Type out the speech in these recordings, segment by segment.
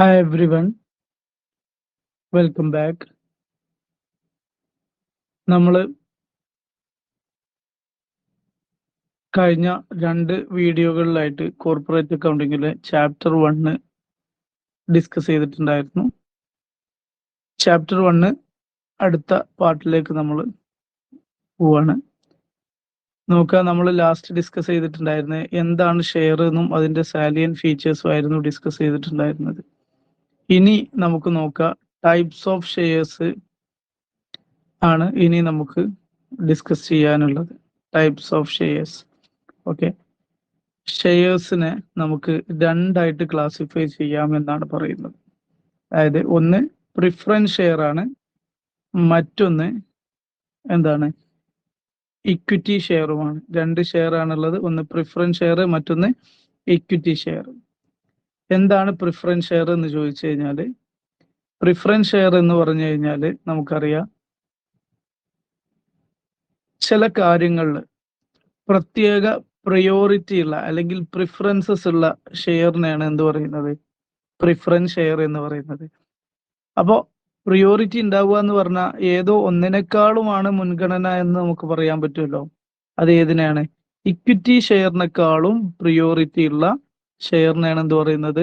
Hi everyone, welcome back. നമ്മൾ കഴിഞ്ഞ രണ്ട് വീഡിയോകളിലായിട്ട് കോർപ്പറേറ്റ് അക്കൗണ്ടിങ്ങിലെ ചാപ്റ്റർ 1 ഡിസ്കസ് ചെയ്തിട്ടുണ്ടായിരുന്നു. ചാപ്റ്റർ 1 അടുത്ത പാർട്ടിലേക്ക് നമ്മൾ പോവാണ്. നോക്കുക, നമ്മൾ ലാസ്റ്റ് ഡിസ്കസ് ചെയ്തിട്ടുണ്ടായിരുന്നത് എന്താണ് ഷെയർ എന്നും അതിന്റെ സാലിയൻ ഫീച്ചേഴ്സും ആയിരുന്നു ഡിസ്കസ് ചെയ്തിട്ടുണ്ടായിരുന്നത്. ഇനി നമുക്ക് നോക്കാം, ടൈപ്സ് ഓഫ് ഷെയർസ് ആണ് ഇനി നമുക്ക് ഡിസ്കസ് ചെയ്യാനുള്ളത്. Types of shares. ഓക്കെ, ഷെയർസിനെ നമുക്ക് രണ്ടായിട്ട് ക്ലാസിഫൈ ചെയ്യാമെന്നാണ് പറയുന്നത്. അതായത് ഒന്ന് പ്രിഫറൻസ് ഷെയർ ആണ്, മറ്റൊന്ന് എന്താണ്, ഇക്വിറ്റി ഷെയറുമാണ്. രണ്ട് ഷെയർ ആണുള്ളത്, ഒന്ന് പ്രിഫറൻസ് ഷെയർ, മറ്റൊന്ന് ഇക്വിറ്റി ഷെയർ. എന്താണ് പ്രിഫറൻസ് ഷെയർ എന്ന് ചോദിച്ചു കഴിഞ്ഞാൽ, പ്രിഫറൻസ് ഷെയർ എന്ന് പറഞ്ഞു കഴിഞ്ഞാൽ നമുക്കറിയാം, ചില കാര്യങ്ങളിൽ പ്രത്യേക പ്രയോറിറ്റി ഉള്ള അല്ലെങ്കിൽ പ്രിഫറൻസസ് ഉള്ള ഷെയറിനെയാണ് എന്ത് പറയുന്നത്, പ്രിഫറൻസ് ഷെയർ എന്ന് പറയുന്നത്. അപ്പോൾ പ്രിയോറിറ്റി ഉണ്ടാവുക എന്ന് പറഞ്ഞാൽ ഏതോ ഒന്നിനേക്കാളുമാണ് മുൻഗണന എന്ന് നമുക്ക് പറയാൻ പറ്റുമല്ലോ. അത് ഏതിനാണ്? ഇക്വിറ്റി ഷെയറിനേക്കാളും പ്രിയോറിറ്റി ഉള്ള ഷെയറിനെയാണ് എന്ത് പറയുന്നത്,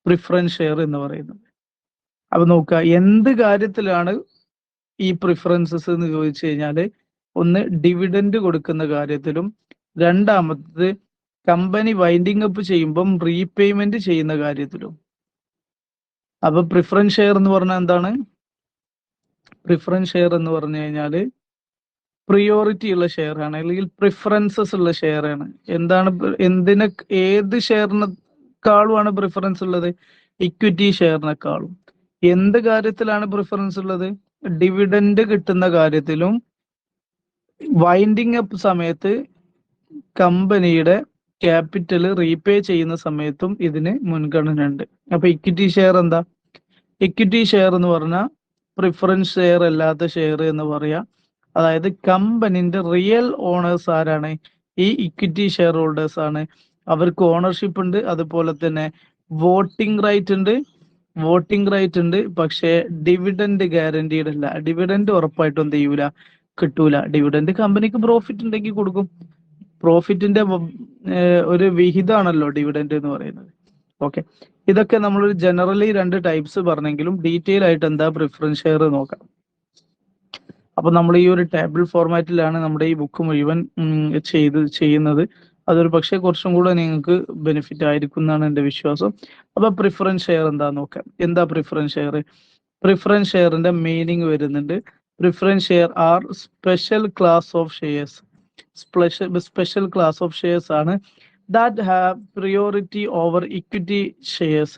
പ്രിഫറൻസ് ഷെയർ എന്ന് പറയുന്നത്. അപ്പൊ നോക്കുക, എന്ത് കാര്യത്തിലാണ് ഈ പ്രിഫറൻസസ് എന്ന് ചോദിച്ചു കഴിഞ്ഞാൽ, ഒന്ന് ഡിവിഡൻഡ് കൊടുക്കുന്ന കാര്യത്തിലും, രണ്ടാമത്തത് കമ്പനി വൈൻഡിങ് അപ്പ് ചെയ്യുമ്പം റീപേയ്മെന്റ് ചെയ്യുന്ന കാര്യത്തിലും. അപ്പൊ പ്രിഫറൻസ് ഷെയർ എന്ന് പറഞ്ഞാൽ എന്താണ്? പ്രിഫറൻസ് ഷെയർ എന്ന് പറഞ്ഞു കഴിഞ്ഞാൽ പ്രിയോറിറ്റി ഉള്ള ഷെയർ ആണ്, അല്ലെങ്കിൽ പ്രിഫറൻസസ് ഉള്ള ഷെയർ ആണ്. എന്താണ് ഏത് ഷെയറിനെക്കാളുമാണ് പ്രിഫറൻസ് ഉള്ളത്? ഇക്വിറ്റി ഷെയറിനെക്കാളും. എന്ത് കാര്യത്തിലാണ് പ്രിഫറൻസ് ഉള്ളത്? ഡിവിഡൻഡ് കിട്ടുന്ന കാര്യത്തിലും വൈൻഡിങ് അപ്പ് സമയത്ത് കമ്പനിയുടെ ക്യാപിറ്റൽ റീപേ ചെയ്യുന്ന സമയത്തും ഇതിന് മുൻഗണന ഉണ്ട്. അപ്പൊ ഇക്വിറ്റി ഷെയർ എന്താ? ഇക്വിറ്റി ഷെയർ എന്ന് പറഞ്ഞാൽ പ്രിഫറൻസ് ഷെയർ അല്ലാത്ത ഷെയർ എന്ന് പറയാം. അതായത് കമ്പനിന്റെ റിയൽ ഓണേഴ്സ് ആരാണ്? ഈ ഇക്വിറ്റി ഷെയർ ഹോൾഡേഴ്സ് ആണ്. അവർക്ക് ഓണർഷിപ്പ് ഉണ്ട്, അതുപോലെ തന്നെ വോട്ടിംഗ് റൈറ്റ് ഉണ്ട്. പക്ഷേ ഡിവിഡൻഡ് ഗ്യാരണ്ടീഡ് അല്ല. ഡിവിഡൻഡ് ഉറപ്പായിട്ടും എന്ത് ചെയ്യൂല, കിട്ടൂല. ഡിവിഡൻഡ് കമ്പനിക്ക് പ്രോഫിറ്റ് ഉണ്ടെങ്കിൽ കൊടുക്കും. പ്രോഫിറ്റിന്റെ ഒരു വിഹിതമാണല്ലോ ഡിവിഡൻഡ് എന്ന് പറയുന്നത്. ഓക്കെ, ഇതൊക്കെ നമ്മളൊരു ജനറലി രണ്ട് ടൈപ്സ് പറഞ്ഞെങ്കിലും ഡീറ്റെയിൽ ആയിട്ട് എന്താ പ്രിഫറൻസ് ഷെയർ നോക്കാം. അപ്പൊ നമ്മൾ ഈ ഒരു ടേബിൾ ഫോർമാറ്റിലാണ് നമ്മുടെ ഈ ബുക്ക് മുഴുവൻ ചെയ്യുന്നത്. അതൊരു പക്ഷേ കുറച്ചും കൂടെ നിങ്ങൾക്ക് ബെനിഫിറ്റ് ആയിരിക്കും എന്നാണ് എൻ്റെ വിശ്വാസം. അപ്പൊ പ്രിഫറൻസ് ഷെയർ എന്താ നോക്കാം. എന്താ പ്രിഫറൻസ് ഷെയർ? പ്രിഫറൻസ് ഷെയറിന്റെ മീനിങ് വരുന്നുണ്ട്. Preference share are special class of shares. Special class of shares ആണ് that have priority over equity shares.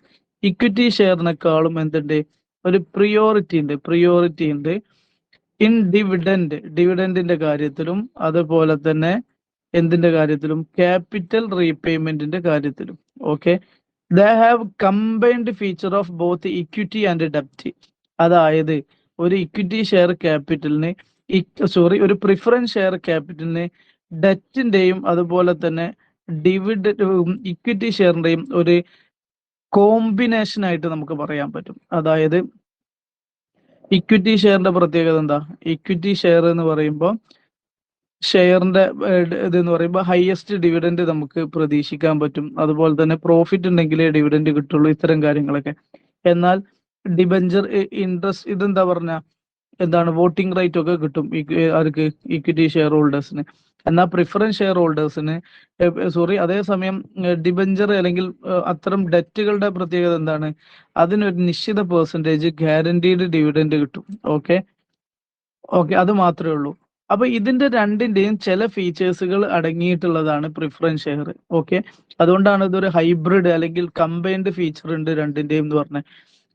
Equity ഷെയറിനെക്കാളും എന്തുണ്ട്, ഒരു പ്രിയോറിറ്റി ഉണ്ട് ഇൻ ഡിവിഡൻഡിന്റെ കാര്യത്തിലും, അതുപോലെ തന്നെ എന്തിന്റെ കാര്യത്തിലും, ക്യാപിറ്റൽ റീപേയ്മെന്റിന്റെ കാര്യത്തിലും. Okay, they have combined feature of both equity and ഡെപ്റ്റ്. അതായത് ഒരു ഇക്വിറ്റി ഷെയർ ക്യാപിറ്റലിന് ഒരു പ്രിഫറൻസ് ഷെയർ ക്യാപിറ്റലിന് ഡെറ്റിന്റെയും അതുപോലെ തന്നെ ഇക്വിറ്റി ഷെയറിന്റെയും ഒരു കോമ്പിനേഷൻ ആയിട്ട് നമുക്ക് പറയാൻ പറ്റും. അതായത് ഇക്വിറ്റി ഷെയറിന്റെ പ്രത്യേകത എന്താ? ഇക്വിറ്റി ഷെയർ എന്ന് പറയുമ്പോൾ ഷെയറിന്റെ ഇതെന്ന് പറയുമ്പോൾ ഹയസ്റ്റ് ഡിവിഡൻഡ് നമുക്ക് പ്രതീക്ഷിക്കാൻ പറ്റും. അതുപോലെ തന്നെ പ്രോഫിറ്റ് ഉണ്ടെങ്കിലേ ഡിവിഡൻഡ് കിട്ടുള്ളൂ, ഇത്തരം കാര്യങ്ങളൊക്കെ. എന്നാൽ ഡിബഞ്ചർ ഇൻട്രസ്റ്റ് ഇതെന്താ പറഞ്ഞ എന്താണ്, വോട്ടിംഗ് റൈറ്റ് ഒക്കെ കിട്ടും ആർക്ക്? Equity share ഹോൾഡേഴ്സിന്. എന്നാൽ പ്രിഫറൻസ് ഷെയർ ഹോൾഡേഴ്സിന് അതേസമയം ഡിബഞ്ചർ അല്ലെങ്കിൽ അത്തരം ഡെറ്റുകളുടെ പ്രത്യേകത എന്താണ്? അതിനൊരു നിശ്ചിത പെർസെൻറ്റേജ് ഗ്യാരണ്ടീഡ് ഡിവിഡൻഡ് കിട്ടും. ഓക്കെ, അത് മാത്രമേ ഉള്ളൂ. അപ്പൊ ഇതിന്റെ രണ്ടിന്റെയും ചില ഫീച്ചേഴ്സുകൾ അടങ്ങിയിട്ടുള്ളതാണ് പ്രിഫറൻസ് ഷെയർ. ഓക്കെ, അതുകൊണ്ടാണ് ഇതൊരു ഹൈബ്രിഡ് അല്ലെങ്കിൽ കമ്പൈൻഡ് ഫീച്ചർ ഉണ്ട് രണ്ടിന്റെയും എന്ന് പറഞ്ഞത്.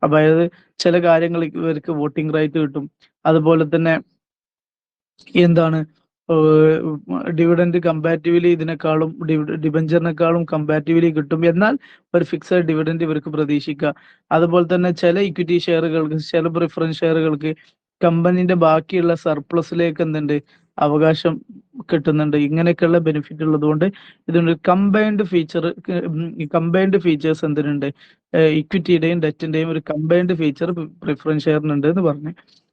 അതായത് ചില കാര്യങ്ങൾ ഇവർക്ക് വോട്ടിംഗ് റൈറ്റ് കിട്ടും, അതുപോലെ തന്നെ എന്താണ്, ഡിവിഡൻഡ് കമ്പാരിറ്റീവ്ലി ഇതിനേക്കാളും ഡിബഞ്ചറിനേക്കാളും കമ്പാരിറ്റീവ്ലി കിട്ടും. എന്നാൽ ഒരു ഫിക്സഡ് ഡിവിഡൻഡ് ഇവർക്ക് പ്രതീക്ഷിക്കുക. അതുപോലെ തന്നെ ചില ഇക്വിറ്റി ഷെയറുകൾക്ക്, ചില പ്രിഫറൻസ് ഷെയറുകൾക്ക് കമ്പനിന്റെ ബാക്കിയുള്ള സർപ്ലസിലേക്ക് എന്തുണ്ട്, അവകാശം കിട്ടുന്നുണ്ട്. ഇങ്ങനെയൊക്കെയുള്ള ബെനിഫിറ്റ് ഉള്ളതുകൊണ്ട് ഇതിനൊരു കമ്പൈൻഡ് ഫീച്ചേഴ്സ് എന്തിനുണ്ട്, ഇക്വിറ്റിയുടെയും ഡെറ്റിന്റെയും ഒരു കമ്പൈൻഡ് ഫീച്ചർ പ്രിഫറൻസ് ഷെയറിനുണ്ട് എന്ന് പറഞ്ഞു.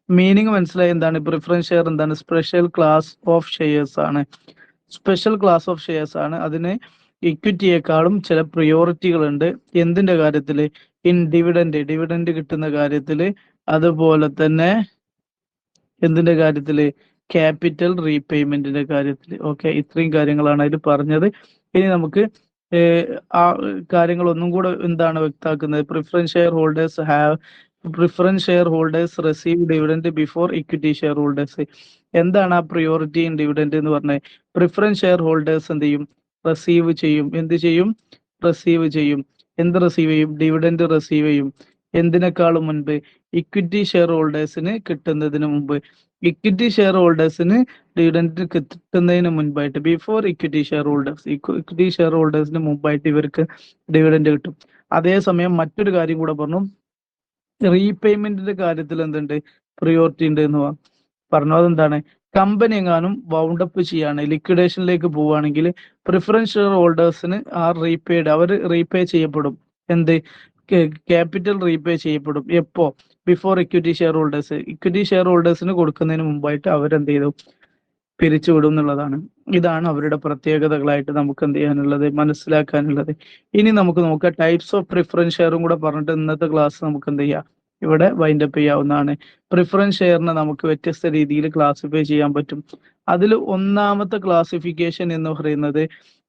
മീനിങ് മനസ്സിലായി. എന്താണ് പ്രിഫറൻസ് ഷെയർ? എന്താണ്? സ്പെഷ്യൽ ക്ലാസ് ഓഫ് ഷെയർസ് ആണ്. സ്പെഷ്യൽ ക്ലാസ് ഓഫ് ഷെയർസ് ആണ്. അതിന് ഇക്വിറ്റിയെക്കാളും ചില പ്രിയോറിറ്റികൾ ഉണ്ട്. എന്തിന്റെ കാര്യത്തില്? ഇൻ ഡിവിഡൻഡ് കിട്ടുന്ന കാര്യത്തില്, അതുപോലെ തന്നെ എന്തിന്റെ കാര്യത്തില്? ക്യാപിറ്റൽ റീപേയ്മെന്റിന്റെ കാര്യത്തില്. ഓക്കെ, ഇത്രയും കാര്യങ്ങളാണ് അതിൽ പറഞ്ഞത്. ഇനി നമുക്ക് ആ കാര്യങ്ങൾ ഒന്നും കൂടെ എന്താണ് വ്യക്തമാക്കുന്നത്? Preference share holders receive dividend before equity share holders. എന്താണ് ആ പ്രിയോറിറ്റി ഇൻ ഡിവിഡൻഡ് എന്ന് പറഞ്ഞത്? പ്രിഫറൻസ് ഷെയർ ഹോൾഡേഴ്സ് എന്ത് ചെയ്യും? റിസീവ് ചെയ്യും. എന്ത് ചെയ്യും? റിസീവ് ചെയ്യും. എന്ത് റിസീവ് ചെയ്യും? ഡിവിഡൻഡ് റിസീവ് ചെയ്യും. എന്തിനേക്കാളും മുൻപ്? ഇക്വിറ്റി ഷെയർ ഹോൾഡേഴ്സിന് കിട്ടുന്നതിന് മുമ്പ്. ഇക്വിറ്റി ഷെയർ ഹോൾഡേഴ്സിന് ഡിവിഡൻഡ് കിട്ടുന്നതിന് മുൻപായിട്ട്, before equity share holders, equity share ഹോൾഡേഴ്സിന് മുമ്പായിട്ട് ഇവർക്ക് ഡിവിഡൻഡ് കിട്ടും. അതേസമയം മറ്റൊരു കാര്യം കൂടെ പറഞ്ഞു, റീപേയ്മെന്റിന്റെ കാര്യത്തിൽ എന്തുണ്ട്? പ്രിയോറിറ്റി ഉണ്ട് എന്ന് പറഞ്ഞു. അതെന്താണ്? കമ്പനി എങ്ങാനും വൗണ്ടപ്പ് ചെയ്യാണ്, ലിക്വിഡേഷനിലേക്ക് പോവുകയാണെങ്കിൽ പ്രിഫറൻസ് ഷെയർ ഹോൾഡേഴ്സിന് അവർ റീപേ ചെയ്യപ്പെടും. എന്ത്? ക്യാപിറ്റൽ റീപേ ചെയ്യപ്പെടും. എപ്പോ? ബിഫോർ ഇക്വിറ്റി ഷെയർ ഹോൾഡേഴ്സിന് കൊടുക്കുന്നതിന് മുമ്പായിട്ട് അവരെന്ത് ചെയ്തു? പിരിച്ചുവിടും എന്നുള്ളതാണ്. ഇതാണ് അവരുടെ പ്രത്യേകതകളായിട്ട് നമുക്ക് എന്ത് ചെയ്യാനുള്ളത്? മനസ്സിലാക്കാനുള്ളത്. ഇനി നമുക്ക് നോക്കാം ടൈപ്സ് ഓഫ് പ്രിഫറൻസ് ഷെയറും കൂടെ പറഞ്ഞിട്ട് ഇന്നത്തെ ക്ലാസ് നമുക്ക് എന്ത് ചെയ്യാം? ഇവിടെ വൈൻഡപ്പ് ചെയ്യാവുന്നതാണ്. പ്രിഫറൻസ് ഷെയറിനെ നമുക്ക് വ്യത്യസ്ത രീതിയിൽ ക്ലാസിഫൈ ചെയ്യാൻ പറ്റും. അതിൽ ഒന്നാമത്തെ ക്ലാസിഫിക്കേഷൻ എന്ന് പറയുന്നത്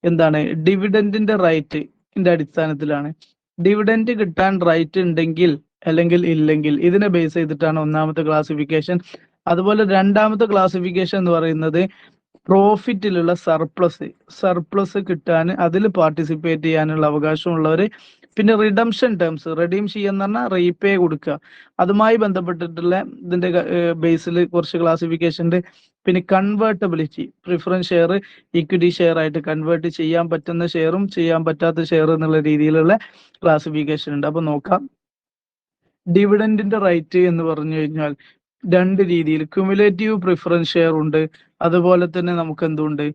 എന്താണ്? ഡിവിഡൻഡിന്റെ റൈറ്റിന്റെ അടിസ്ഥാനത്തിലാണ്. ഡിവിഡൻഡ് കിട്ടാൻ റൈറ്റ് ഉണ്ടെങ്കിൽ അല്ലെങ്കിൽ ഇല്ലെങ്കിൽ, ഇതിനെ ബേസ് ചെയ്തിട്ടാണ് ഒന്നാമത്തെ ക്ലാസിഫിക്കേഷൻ. അതുപോലെ രണ്ടാമത്തെ ക്ലാസിഫിക്കേഷൻ എന്ന് പറയുന്നത് പ്രോഫിറ്റിലുള്ള സർപ്ലസ് കിട്ടാൻ അതിൽ പാർട്ടിസിപ്പേറ്റ് ചെയ്യാനുള്ള അവകാശമുള്ളവര്. പിന്നെ റിഡംഷൻ ടേംസ്, റെഡീം ചെയ്യാന്ന് പറഞ്ഞാൽ റീപേ കൊടുക്കുക, അതുമായി ബന്ധപ്പെട്ടിട്ടുള്ള ഇതിന്റെ ബേസിൽ കുറച്ച് ക്ലാസിഫിക്കേഷൻ ഉണ്ട്. പിന്നെ convertibility, preference share equity share ആയിട്ട് കൺവേർട്ട് ചെയ്യാൻ പറ്റുന്ന ഷെയറും ചെയ്യാൻ പറ്റാത്ത ഷെയർ എന്നുള്ള രീതിയിലുള്ള ക്ലാസിഫിക്കേഷൻ ഉണ്ട്. അപ്പൊ നോക്കാം. ഡിവിഡൻഡിന്റെ റൈറ്റ് എന്ന് പറഞ്ഞു കഴിഞ്ഞാൽ രണ്ട് രീതിയിൽ, ക്യുമുലേറ്റീവ് പ്രിഫറൻസ് ഷെയർ ഉണ്ട്, അതുപോലെ തന്നെ നമുക്ക് എന്തുണ്ട്?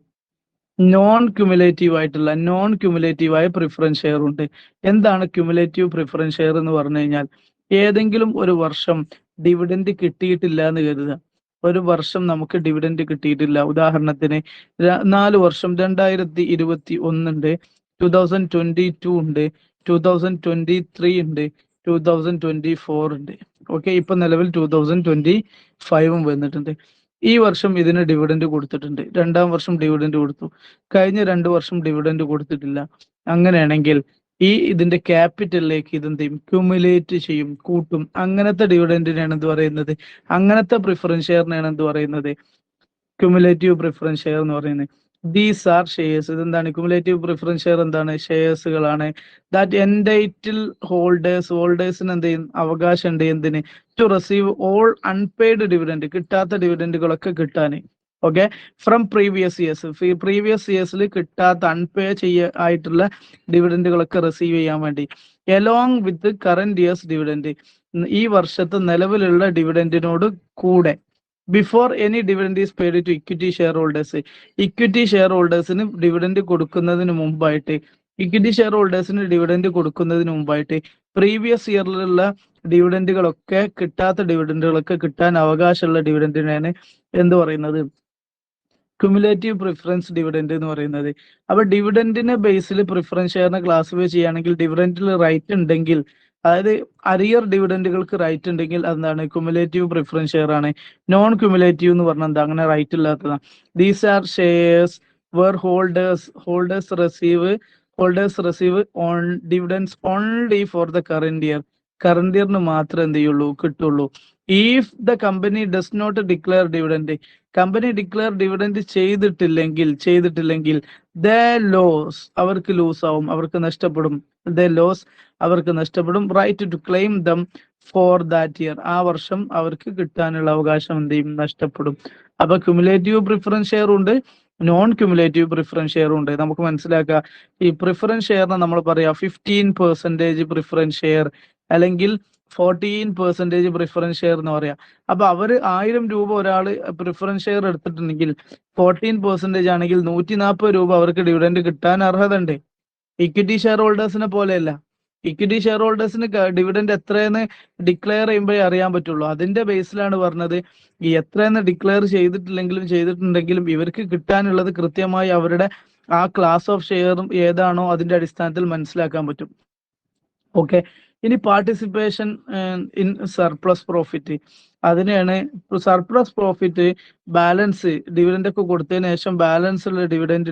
നോൺ ക്യുമുലേറ്റീവായ പ്രിഫറൻസ് ഷെയർ ഉണ്ട്. എന്താണ് ക്യുമുലേറ്റീവ് പ്രിഫറൻസ് ഷെയർ എന്ന് പറഞ്ഞു കഴിഞ്ഞാൽ, ഏതെങ്കിലും ഒരു വർഷം ഡിവിഡൻഡ് കിട്ടിയിട്ടില്ല എന്ന് കരുതുക. ഒരു വർഷം നമുക്ക് ഡിവിഡൻഡ് കിട്ടിയിട്ടില്ല. ഉദാഹരണത്തിന് 4 വർഷം, 2021 ഉണ്ട്, 2022 ഉണ്ട്, 2023 ഉണ്ട്, 2024 ഉണ്ട്. ഓക്കെ, ഇപ്പൊ നിലവിൽ 2025 വന്നിട്ടുണ്ട്. ഈ വർഷം ഇതിന് ഡിവിഡൻഡ് കൊടുത്തിട്ടുണ്ട്, രണ്ടാം വർഷം ഡിവിഡൻഡ് കൊടുത്തു, കഴിഞ്ഞ 2 വർഷം ഡിവിഡൻഡ് കൊടുത്തിട്ടില്ല. അങ്ങനെയാണെങ്കിൽ ഇതിന്റെ ക്യാപിറ്റലിലേക്ക് ഇതെന്ത് ചെയ്യും? ക്യുമുലേറ്റ് ചെയ്യും, കൂട്ടും. അങ്ങനത്തെ ഡിവിഡൻഡിനാണ് എന്ത് പറയുന്നത്? അങ്ങനത്തെ പ്രിഫറൻസ് ഷെയറിനാണ് എന്ത് പറയുന്നത്? ക്യുമുലേറ്റീവ് പ്രിഫറൻസ് ഷെയർ എന്ന് പറയുന്നത്. These are shares. ഇതെന്താണ്? ക്യുമുലേറ്റീവ് പ്രിഫറൻസ് ഷെയർ എന്താണ്? ഷെയർസുകളാണ്. ദാറ്റ് എൻറ്റൈറ്റിൽ ഹോൾഡേഴ്സിന് എന്ത് ചെയ്യും? അവകാശം ഉണ്ട്. എന്തിന്? To receive all unpaid dividend, കിട്ടാത്ത ഡിവിഡൻഡുകളൊക്കെ കിട്ടാൻ. ഓക്കെ, ഫ്രം പ്രീവിയസ് ഇയേഴ്സിൽ കിട്ടാത്ത അൺപേ ആയിട്ടുള്ള ഡിവിഡൻഡുകളൊക്കെ റിസീവ് ചെയ്യാൻ വേണ്ടി, along with current year's dividend, ഈ വർഷത്തെ നിലവിലുള്ള ഡിവിഡൻഡിനോട് കൂടെ, before any dividend is paid to equity share ഹോൾഡേഴ്സിന് ഡിവിഡൻഡ് കൊടുക്കുന്നതിന് മുമ്പായിട്ട് പ്രീവിയസ് ഇയറിലുള്ള ഡിവിഡൻഡുകളൊക്കെ, കിട്ടാത്ത ഡിവിഡൻഡുകളൊക്കെ കിട്ടാൻ അവകാശമുള്ള ഡിവിഡൻഡിനാണ് എന്ത് പറയുന്നത്? ക്യുമുലേറ്റീവ് പ്രിഫറൻസ് ഡിവിഡൻഡ് എന്ന് പറയുന്നത്. അപ്പൊ ഡിവിഡൻഡിന്റെ ബേസിൽ പ്രിഫറൻസ് ഷെയറിനെ ക്ലാസിഫൈ ചെയ്യുകയാണെങ്കിൽ, ഡിവിഡൻഡിൽ റൈറ്റ് ഉണ്ടെങ്കിൽ, അതായത് അരിയർ ഡിവിഡൻഡുകൾക്ക് റൈറ്റ് ഉണ്ടെങ്കിൽ അതെന്താണ്? ക്യുമുലേറ്റീവ് പ്രിഫറൻസ് ഷെയർ ആണ്. നോൺ ക്യുമുലേറ്റീവ് എന്ന് പറഞ്ഞാൽ എന്താ? അങ്ങനെ റൈറ്റ് ഇല്ലാത്തതാണ്. These are shares where holders receive on dividends only for the current ഇയറിന് മാത്രമേ എന്ത് ചെയ്യുള്ളൂ? കിട്ടുള്ളൂ. If the company does not declare dividend, company declare dividend ചെയ്തിട്ടില്ലെങ്കിൽ അവർക്ക് ലൂസ് ആവും, അവർക്ക് നഷ്ടപ്പെടും. Right to claim them for that year, ആ വർഷം അവർക്ക് കിട്ടാനുള്ള അവകാശം എന്ത് ചെയ്യും? നഷ്ടപ്പെടും. അപ്പൊ ക്യുമുലേറ്റീവ് പ്രിഫറൻസ് ഷെയർ ഉണ്ട്, നോൺ ക്യുമുലേറ്റീവ് പ്രിഫറൻസ് ഷെയർ ഉണ്ട്. നമുക്ക് മനസ്സിലാക്കാം, ഈ പ്രിഫറൻസ് ഷെയറിനെ നമ്മൾ പറയാം 15% പ്രിഫറൻസ് ഷെയർ, അല്ലെങ്കിൽ 14% പ്രിഫറൻസ് ഷെയർ എന്ന് പറയാം. അപ്പൊ അവര് 1000 രൂപ ഒരാള് പ്രിഫറൻസ് ഷെയർ എടുത്തിട്ടുണ്ടെങ്കിൽ 14% ആണെങ്കിൽ 140 രൂപ അവർക്ക് ഡിവിഡൻഡ് കിട്ടാൻ അർഹത ഉണ്ട്. ഇക്വിറ്റി ഷെയർ ഹോൾഡേഴ്സിനെ പോലെയല്ല. ഇക്വിറ്റി ഷെയർ ഹോൾഡേഴ്സിന് ഡിവിഡൻഡ് എത്രയെന്ന് ഡിക്ലെയർ ചെയ്യുമ്പോഴേ അറിയാൻ പറ്റുള്ളൂ. അതിന്റെ ബേസിലാണ് പറഞ്ഞത് ഈ എത്രയെന്ന് ഡിക്ലെയർ ചെയ്തിട്ടുണ്ടെങ്കിലും ഇവർക്ക് കിട്ടാനുള്ളത് കൃത്യമായി അവരുടെ ആ ക്ലാസ് ഓഫ് ഷെയറും ഏതാണോ അതിന്റെ അടിസ്ഥാനത്തിൽ മനസ്സിലാക്കാൻ പറ്റും. ഓക്കെ, ഇനി പാർട്ടിസിപ്പേഷൻ ഇൻ സർപ്ലസ് പ്രോഫിറ്റ്, അതിനെയാണ് സർപ്ലസ് പ്രോഫിറ്റ്. ബാലൻസ് ഡിവിഡൻഡ് ഒക്കെ കൊടുത്തതിന് ശേഷം ബാലൻസ് ഉള്ള ഡിവിഡൻഡ്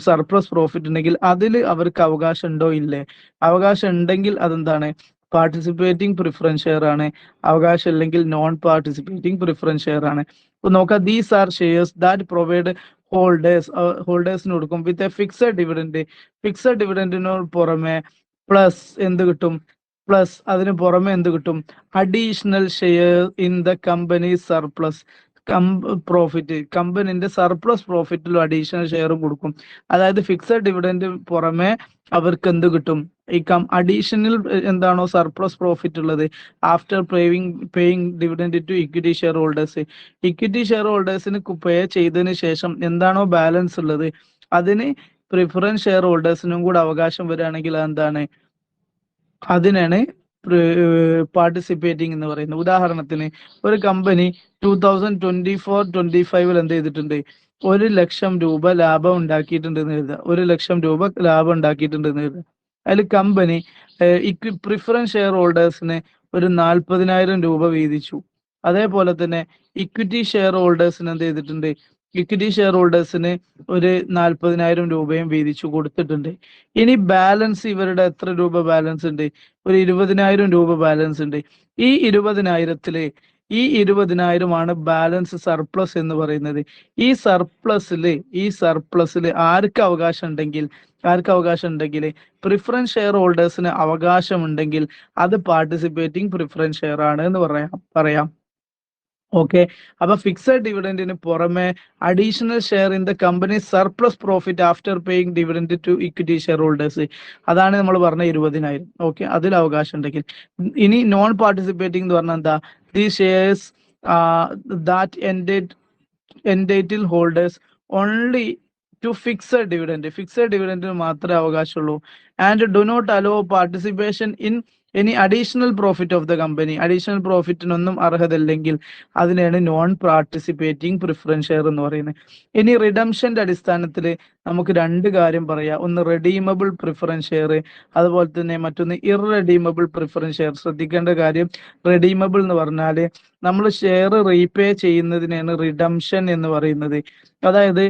സർപ്ലസ് പ്രോഫിറ്റ് ഉണ്ടെങ്കിൽ അതിൽ അവർക്ക് അവകാശം ഉണ്ടോ ഇല്ലേ? അവകാശം ഉണ്ടെങ്കിൽ അതെന്താണ്? പാർട്ടിസിപ്പേറ്റിംഗ് പ്രിഫറൻസ് ഷെയർ ആണ്. അവകാശം ഇല്ലെങ്കിൽ നോൺ പാർട്ടിസിപ്പേറ്റിംഗ് പ്രിഫറൻസ് ഷെയർ ആണ്. ഇപ്പൊ നോക്കാം, these are shares that provide ഹോൾഡേഴ്സിന് കൊടുക്കും with a fixed dividend. Fixed ഡിവിഡൻഡിന് പുറമെ പ്ലസ് എന്ത് കിട്ടും? പ്ലസ് അതിന് പുറമെ എന്ത് കിട്ടും? Additional share in the company surplus profit. കമ്പനിന്റെ സർപ്ലസ് പ്രോഫിറ്റിലും അഡീഷണൽ ഷെയറും കൊടുക്കും. അതായത് ഫിക്സഡ് ഡിവിഡൻഡ് പുറമെ അവർക്ക് എന്ത് കിട്ടും? ഈ അഡീഷണൽ എന്താണോ സർപ്ലസ് പ്രോഫിറ്റ് ഉള്ളത് after paying dividend to equity share holders. Equity share ഹോൾഡേഴ്സിന് പേ ചെയ്തതിന് ശേഷം എന്താണോ ബാലൻസ് ഉള്ളത് അതിന് പ്രിഫറൻസ് ഷെയർ ഹോൾഡേഴ്സിനും കൂടെ അവകാശം വരികയാണെങ്കിൽ എന്താണ്? അതിനാണ് പാർട്ടിസിപ്പേറ്റിംഗ് എന്ന് പറയുന്നത്. ഉദാഹരണത്തിന് ഒരു കമ്പനി 2024-25 എന്ത് ചെയ്തിട്ടുണ്ട്? 1,00,000 രൂപ ലാഭം ഉണ്ടാക്കിയിട്ടുണ്ടെന്ന് കരുതുക. 1,00,000 രൂപ ലാഭം ഉണ്ടാക്കിയിട്ടുണ്ടെന്ന് കരുതുക. അതിൽ കമ്പനി പ്രിഫറൻസ് ഷെയർ ഹോൾഡേഴ്സിന് ഒരു 40,000 രൂപ വീതിച്ചു. അതേപോലെ തന്നെ ഇക്വിറ്റി ഷെയർ ഹോൾഡേഴ്സിന് എന്ത് ചെയ്തിട്ടുണ്ട്? ഇക്വിറ്റി ഷെയർ ഹോൾഡേഴ്സിന് ഒരു 40,000 രൂപയും വീതിച്ചു കൊടുത്തിട്ടുണ്ട്. ഇനി ബാലൻസ് ഇവരുടെ എത്ര രൂപ ബാലൻസ് ഉണ്ട്? ഒരു 20,000 രൂപ ബാലൻസ് ഉണ്ട്. ഈ 20,000 ആണ് ബാലൻസ് സർപ്ലസ് എന്ന് പറയുന്നത്. ഈ സർപ്ലസില് ആർക്ക് അവകാശം ഉണ്ടെങ്കിൽ പ്രിഫറൻസ് ഷെയർ ഹോൾഡേഴ്സിന് അവകാശമുണ്ടെങ്കിൽ അത് പാർട്ടിസിപ്പേറ്റിംഗ് പ്രിഫറൻസ് ഷെയർ ആണ് എന്ന് പറയാം. ഓക്കെ, അപ്പൊ ഫിക്സഡ് ഡിവിഡൻഡിന് പുറമെ additional share in the company surplus profit after paying dividend to equity share holders, അതാണ് നമ്മൾ പറഞ്ഞ 20,000. ഓക്കെ, അതിൽ അവകാശം ഉണ്ടെങ്കിൽ. ഇനി നോൺ പാർട്ടിസിപ്പേറ്റിംഗ് എന്ന് പറഞ്ഞാൽ എന്താ? The shares that entitle holders only to fixed ഡിവിഡൻഡിന് മാത്രമേ അവകാശമുള്ളൂ. And do not allow participation in ഇനി additional profit of the company. Additional പ്രോഫിറ്റിനൊന്നും അർഹതല്ലെങ്കിൽ അതിനെയാണ് നോൺ പാർട്ടിസിപ്പേറ്റിംഗ് പ്രിഫറൻസ് ഷെയർ എന്ന് പറയുന്നത്. ഇനി റിഡംഷന്റെ അടിസ്ഥാനത്തിൽ നമുക്ക് രണ്ട് കാര്യം പറയാം. ഒന്ന് റെഡീമബിൾ പ്രിഫറൻസ് ഷെയർ, അതുപോലെ തന്നെ മറ്റൊന്ന് ഇറഡീമബിൾ പ്രിഫറൻസ് ഷെയർ. ശ്രദ്ധിക്കേണ്ട കാര്യം, റെഡീമബിൾ എന്ന് പറഞ്ഞാൽ നമ്മൾ ഷെയർ റീപേ ചെയ്യുന്നതിനാണ് റിഡംഷൻ എന്ന് പറയുന്നത്. അതായത്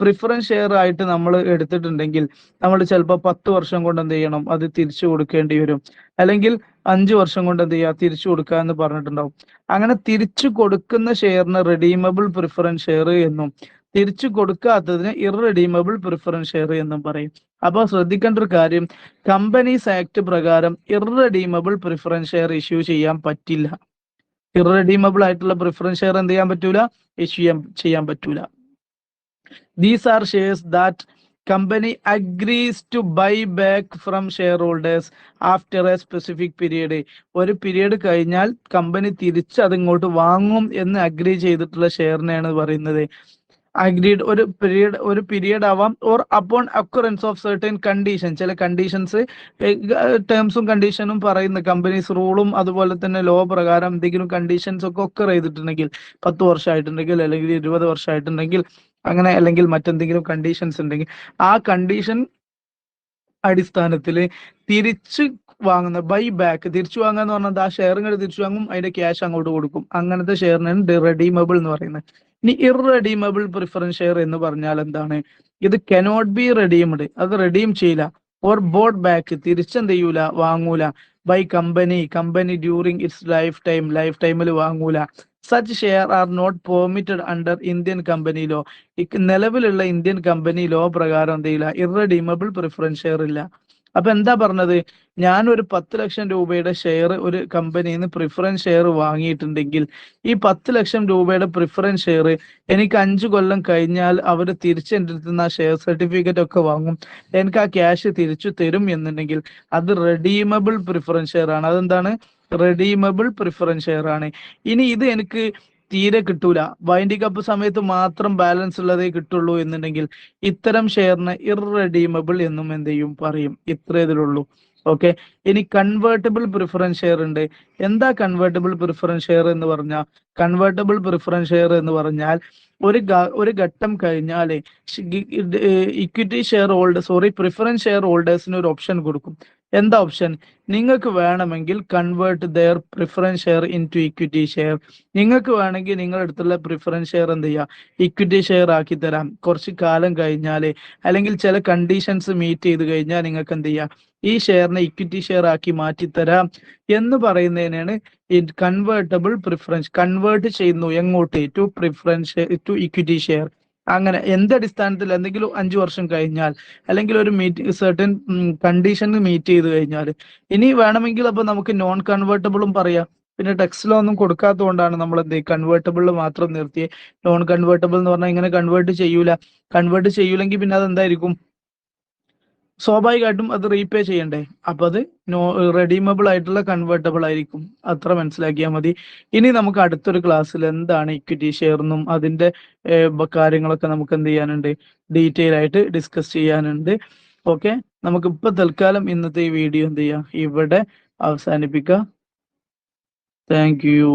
പ്രിഫറൻസ് ഷെയർ ആയിട്ട് നമ്മൾ എടുത്തിട്ടുണ്ടെങ്കിൽ നമ്മൾ ചിലപ്പോൾ 10 വർഷം കൊണ്ട് എന്ത് ചെയ്യണം? അത് തിരിച്ചു കൊടുക്കേണ്ടി വരും. അല്ലെങ്കിൽ 5 വർഷം കൊണ്ട് എന്ത് ചെയ്യുക? തിരിച്ചു കൊടുക്കുക എന്ന് പറഞ്ഞിട്ടുണ്ടാവും. അങ്ങനെ തിരിച്ചു കൊടുക്കുന്ന ഷെയറിന് റെഡീമബിൾ പ്രിഫറൻസ് ഷെയർ എന്നും തിരിച്ചു കൊടുക്കാത്തതിന് ഇറഡീമബിൾ പ്രിഫറൻസ് ഷെയർ എന്നും പറയും. അപ്പോൾ ശ്രദ്ധിക്കേണ്ട ഒരു കാര്യം, കമ്പനീസ് ആക്ട് പ്രകാരം ഇറഡീമബിൾ പ്രിഫറൻസ് ഷെയർ ഇഷ്യൂ ചെയ്യാൻ പറ്റില്ല. ഇറഡീമബിൾ ആയിട്ടുള്ള പ്രിഫറൻസ് ഷെയർ എന്ത് ചെയ്യാൻ പറ്റൂല? ഇഷ്യൂ ചെയ്യാൻ പറ്റൂല. These are shares that company agrees to buy back from shareholders after a specific period. ഒരു പീരീഡ് കഴിഞ്ഞാൽ കമ്പനി തിരിച്ച് അതിങ്ങോട്ട് വാങ്ങും എന്ന് അഗ്രി ചെയ്തിട്ടുള്ള ഷെയറിനെയാണ് പറയുന്നത്. അഗ്രീഡ് ഒരു പീരിയഡ് ആവാം, or upon occurrence of certain condition. ചില കണ്ടീഷൻസ്, ടേംസും കണ്ടീഷനും പറയുന്ന കമ്പനീസ് റൂളും അതുപോലെ തന്നെ ലോ പ്രകാരം എന്തെങ്കിലും കണ്ടീഷൻസ് ഒക്കെ ഒക്കർ ചെയ്തിട്ടുണ്ടെങ്കിൽ, 10 വർഷമായിട്ടുണ്ടെങ്കിൽ അല്ലെങ്കിൽ 20 വർഷമായിട്ടുണ്ടെങ്കിൽ അങ്ങനെ, അല്ലെങ്കിൽ മറ്റെന്തെങ്കിലും കണ്ടീഷൻസ് ഉണ്ടെങ്കിൽ ആ കണ്ടീഷൻ അടിസ്ഥാനത്തിൽ തിരിച്ച് വാങ്ങുന്ന ബൈ ബാക്ക്, തിരിച്ചു വാങ്ങുക എന്ന് പറഞ്ഞാൽ ആ ഷെയറുകൾ തിരിച്ചു വാങ്ങും, അതിന്റെ ക്യാഷ് അങ്ങോട്ട് കൊടുക്കും. അങ്ങനത്തെ ഷെയറിനാണ് റെഡീമബിൾ എന്ന് പറയുന്നത്. ഇനി ഇറഡീമബിൾ പ്രിഫറൻസ് ഷെയർ എന്ന് പറഞ്ഞാൽ എന്താണ്? ഇത് കനോട്ട് ബി റെഡീംഡ്, അത് റെഡീം ചെയ്യില്ല. ഓർ ബോട്ട് ബാക്ക്, തിരിച്ചെന്ത് ചെയ്യൂല? വാങ്ങൂല. By company during its life ടൈമിൽ വാങ്ങൂല. Such share are not permitted under Indian company law. നിലവിലുള്ള ഇന്ത്യൻ കമ്പനി ലോ പ്രകാരം എന്ത് ചെയ്യില്ല? ഇറഡീമബിൾ പ്രിഫറൻസ് ഷെയർ ഇല്ല. അപ്പൊ എന്താ പറഞ്ഞത്, ഞാനൊരു 10 ലക്ഷം രൂപയുടെ ഷെയർ ഒരു കമ്പനിയിൽ നിന്ന് പ്രിഫറൻസ് ഷെയർ വാങ്ങിയിട്ടുണ്ടെങ്കിൽ ഈ 10 ലക്ഷം രൂപയുടെ പ്രിഫറൻസ് ഷെയർ എനിക്ക് 5 കൊല്ലം കഴിഞ്ഞാൽ അവർ തിരിച്ച് എൻ്റെ അടുത്ത് നിന്ന് ആ ഷെയർ സർട്ടിഫിക്കറ്റ് ഒക്കെ വാങ്ങും, എനിക്ക് ആ ക്യാഷ് തിരിച്ചു തരും എന്നുണ്ടെങ്കിൽ അത് റെഡീമബിൾ പ്രിഫറൻസ് ഷെയർ ആണ്. അതെന്താണ്? റെഡീമബിൾ പ്രിഫറൻസ് ഷെയർ ആണ്. ഇനി ഇത് എനിക്ക് തീരെ കിട്ടൂല, വൈൻഡിങ് അപ്പ് സമയത്ത് മാത്രം ബാലൻസ് ഉള്ളതേ കിട്ടുള്ളൂ എന്നുണ്ടെങ്കിൽ ഇത്തരം ഷെയറിന് ഇറഡീമബിൾ എന്നും എന്ത് ചെയ്യും, പറയും. ഇത്ര ഇതിലുള്ളൂ. ഓക്കെ. ഇനി കൺവേർട്ടബിൾ പ്രിഫറൻസ് ഷെയർ ഉണ്ട്. എന്താ കൺവേർട്ടബിൾ പ്രിഫറൻസ് ഷെയർ എന്ന് പറഞ്ഞാൽ? കൺവേർട്ടബിൾ പ്രിഫറൻസ് ഷെയർ എന്ന് പറഞ്ഞാൽ ഒരു ഘട്ടം കഴിഞ്ഞാൽ ഇക്വിറ്റി ഷെയർ പ്രിഫറൻസ് ഷെയർ ഹോൾഡേഴ്സിന് ഒരു ഓപ്ഷൻ കൊടുക്കും. എന്താ ഓപ്ഷൻ? നിങ്ങൾക്ക് വേണമെങ്കിൽ convert their preference share into equity share. നിങ്ങൾക്ക് വേണമെങ്കിൽ നിങ്ങളുടെ അടുത്തുള്ള പ്രിഫറൻസ് ഷെയർ എന്ത് ചെയ്യുക, ഇക്വിറ്റി ഷെയർ ആക്കി തരാം. കുറച്ച് കാലം കഴിഞ്ഞാൽ അല്ലെങ്കിൽ ചില കണ്ടീഷൻസ് മീറ്റ് ചെയ്ത് കഴിഞ്ഞാൽ നിങ്ങൾക്ക് എന്ത് ചെയ്യാം, ഈ ഷെയറിനെ ഇക്വിറ്റി ഷെയർ ആക്കി മാറ്റിത്തരാം എന്ന് പറയുന്നതിനാണ് ഈ കൺവേർട്ടബിൾ പ്രിഫറൻസ്. കൺവേർട്ട് ചെയ്യുന്നു എങ്ങോട്ട്? To preference to equity share. അങ്ങനെ എന്തടിസ്ഥാനത്തിൽ? എന്തെങ്കിലും 5 വർഷം കഴിഞ്ഞാൽ അല്ലെങ്കിൽ ഒരു സെർട്ടൻ കണ്ടീഷൻ മീറ്റ് ചെയ്ത് കഴിഞ്ഞാൽ. ഇനി വേണമെങ്കിൽ അപ്പൊ നമുക്ക് നോൺ കൺവേർട്ടബിളും പറയാം. പിന്നെ ടെക്സ്റ്റിലൊന്നും കൊടുക്കാത്തതുകൊണ്ടാണ് നമ്മൾ എന്ത് കൺവേർട്ടബിൾ മാത്രം നിർത്തിയേ. നോൺ കൺവേർട്ടബിൾ എന്ന് പറഞ്ഞാൽ ഇങ്ങനെ കൺവേർട്ട് ചെയ്യൂല. കൺവേർട്ട് ചെയ്യൂലെങ്കിൽ പിന്നെ അതെന്തായിരിക്കും? സ്വാഭാവികമായിട്ടും അത് റീപേ ചെയ്യണ്ടേ. അപ്പൊ അത് റെഡീമബിൾ ആയിട്ടുള്ള കൺവേർട്ടബിൾ ആയിരിക്കും. അത്ര മനസ്സിലാക്കിയാൽ മതി. ഇനി നമുക്ക് അടുത്തൊരു ക്ലാസ്സിൽ എന്താണ് ഇക്വിറ്റി ഷെയർ എന്നും അതിന്റെ കാര്യങ്ങളൊക്കെ നമുക്ക് എന്ത് ചെയ്യാനുണ്ട്, ഡീറ്റെയിൽ ആയിട്ട് ഡിസ്കസ് ചെയ്യാനുണ്ട്. ഓക്കെ. നമുക്ക് ഇപ്പൊ തൽക്കാലം ഇന്നത്തെ ഈ വീഡിയോ എന്ത് ചെയ്യാം, ഇവിടെ അവസാനിപ്പിക്കാം. Thank you.